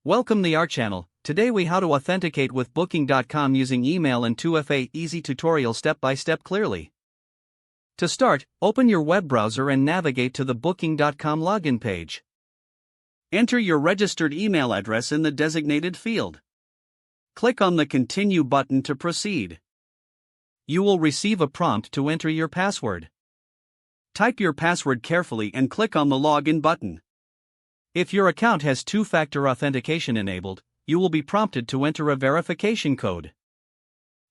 Welcome to our channel. Today we how to authenticate with Booking.com using email and 2FA easy tutorial step by step clearly. To start, open your web browser and navigate to the Booking.com login page. Enter your registered email address in the designated field. Click on the Continue button to proceed. You will receive a prompt to enter your password. Type your password carefully and click on the Login button. If your account has two-factor authentication enabled, you will be prompted to enter a verification code.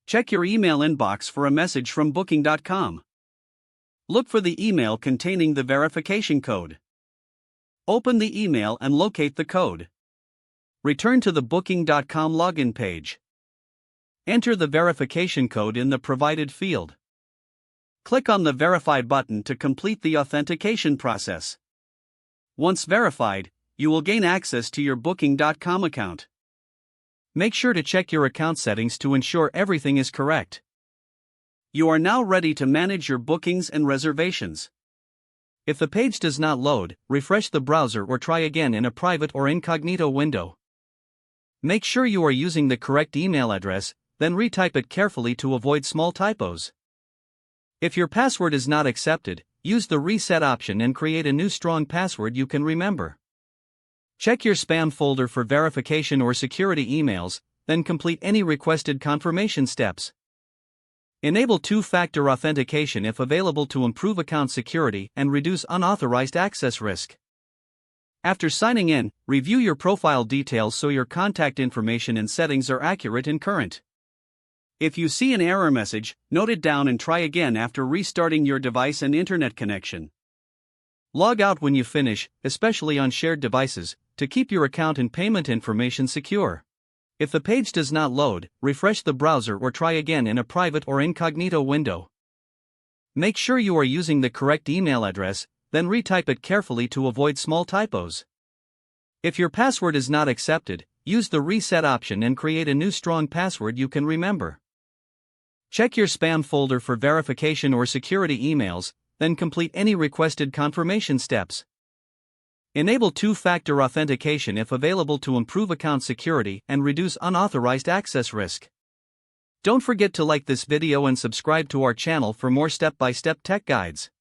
Check your email inbox for a message from Booking.com. Look for the email containing the verification code. Open the email and locate the code. Return to the Booking.com login page. Enter the verification code in the provided field. Click on the Verify button to complete the authentication process. Once verified, you will gain access to your Booking.com account. Make sure to check your account settings to ensure everything is correct. You are now ready to manage your bookings and reservations. If the page does not load, refresh the browser or try again in a private or incognito window. Make sure you are using the correct email address, then retype it carefully to avoid small typos. If your password is not accepted, use the reset option and create a new strong password you can remember. Check your spam folder for verification or security emails, then complete any requested confirmation steps. Enable two-factor authentication if available to improve account security and reduce unauthorized access risk. After signing in, review your profile details so your contact information and settings are accurate and current. If you see an error message, note it down and try again after restarting your device and internet connection. Log out when you finish, especially on shared devices, to keep your account and payment information secure. If the page does not load, refresh the browser or try again in a private or incognito window. Make sure you are using the correct email address, then retype it carefully to avoid small typos. If your password is not accepted, use the reset option and create a new strong password you can remember. Check your spam folder for verification or security emails, then complete any requested confirmation steps. Enable two-factor authentication if available to improve account security and reduce unauthorized access risk. Don't forget to like this video and subscribe to our channel for more step-by-step tech guides.